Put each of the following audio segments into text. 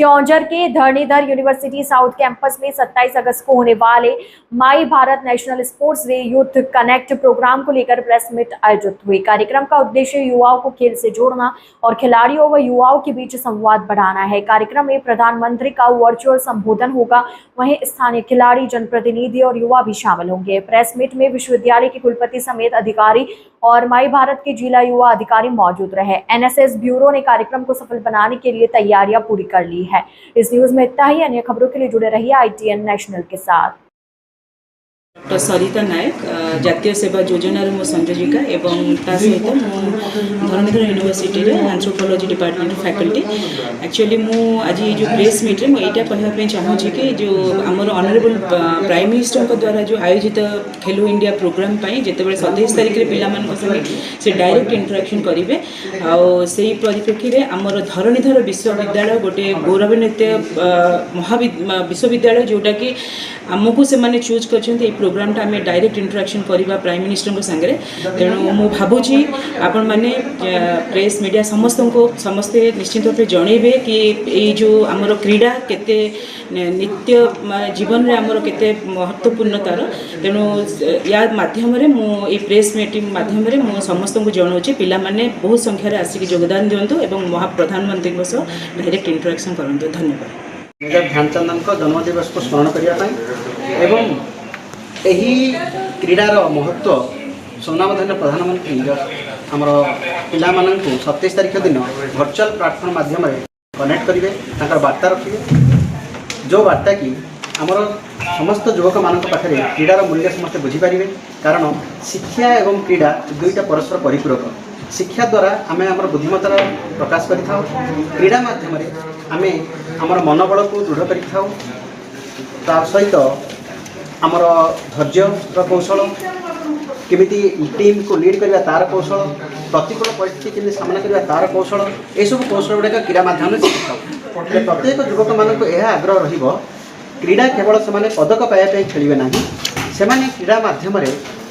क्योंझर के Dharanidhar university south campus में 27 अगस्त को होने वाले my Bharat national sports day youth connect program को लेकर प्रेस मीट आयोजित हुई। कार्यक्रम का उद्देश्य युवाओं को खेल से जोड़ना और खिलाड़ियों व युवाओं के बीच संवाद बढ़ाना है। कार्यक्रम में प्रधानमंत्री का वर्चुअल संबोधन होगा, वहीं स्थानीय खिलाड़ी, जनप्रतिनिधि और युवा भी शामिल होंगे। प्रेस मीट में विश्वविद्यालय के कुलपति समेत अधिकारी और माई भारत के जिला युवा अधिकारी मौजूद रहे। एनएसएस ब्यूरो ने कार्यक्रम को सफल बनाने के लिए तैयारियां पूरी कर ली है। इस न्यूज में इतना ही। अन्य खबरों के लिए जुड़े रहिए ITN नेशनल के साथ। डॉक्टर सरिता नायक जातीय सेवा योजना मो संयोजिका एवं ता सहित धरणीधर यूनिवर्सिटी रे एंथ्रोपोलॉजी डिपार्टमेंट फैकल्टी। एक्चुअली मु आज जो प्रेस मीट रे मु एटा कहबे चाहूची कि जो हमर ऑनरेबल प्राइम मिनिस्टर को द्वारा जो आयोजित खेलो इंडिया प्रोग्राम पाई जेते बेले 27 तारिख रे पिला मान को संगे से डायरेक्ट इंटरेक्शन करिवे आ सेही परिप्रेक्षी रे हमर धरणीधर विश्वविद्यालय गोटे गौरवान्वित विश्वविद्यालय जोटा कि आमको से माने चूज करछन्ते प्रोग्राम टा हमें डायरेक्ट इंटरेक्शन करवा प्राइम मिनिस्टर को संगे। तेणु मु भावुची आपण माने प्रेस मीडिया समस्ते निश्चित रूप से जनइबे कि ये जो आमर क्रीड़ा केते नित्य जीवन रे आमर केते महत्वपूर्ण तार। तेणु या माध्यम रे मु ए प्रेस मीटिंग माध्यम रे मु समस्त को जनाऊची पिला माने बहुत संख्यार आसिक योगदान दियंतु एवं महाप्रधानमंत्री को डायरेक्ट इंटरेक्शन करंतु। धन्यवाद। मेजर ध्यानचंद जन्मदिवस को स्मरण करने एवं यही क्रीडार महत्व सुनामधन्य प्रधानमंत्री आमर पिला 27 तारिख दिन वर्चुअल प्लाटफॉर्म माध्यम कनेक्ट करेंगे, वार्ता रखिए जो वार्ता कि आमर समस्त युवक मान पाखे क्रीडार मूल्य समस्त बुझीपारे। कारण शिक्षा एवं क्रीड़ा दुईटा परस्पर परिपूरक। शिक्षा द्वारा आम आम बुद्धिमत्तार प्रकाश करिथाउ, क्रीड़ा माध्यम आम आमर मनोबल को दृढ़ करिथाउ, ता सहित आमर धैर्य कौशल केमिति टीम को लीड करवा तार कौशल, प्रतिकूल परिस्थिति केमिति सामना करवा तार कौशल, ये सब कौशल गुड़ाक क्रीड़ा माध्यम शिखिथाउ। प्रत्येक युवक मानक यह आग्रह रहिबो क्रीड़ा केवल से पदक पाइबा खेलिबे नाही, सेमाने क्रीड़ा माध्यम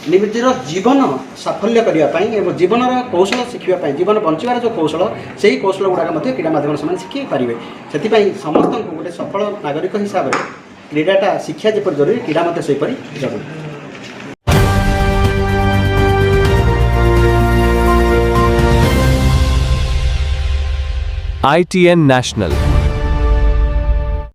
निजर जीवन साफल्य करने जीवन कौशल शिखापी, जीवन बंचार जो कौशल से कौशल गुड़ाक क्रीड़ा माध्यम से शिखी पारे। से समस्त को गोटे सफल नागरिक हिसाब से क्रीडाटा शिक्षा जपर जरूरी, क्रीड़ा मत से जरूरी। ITN National।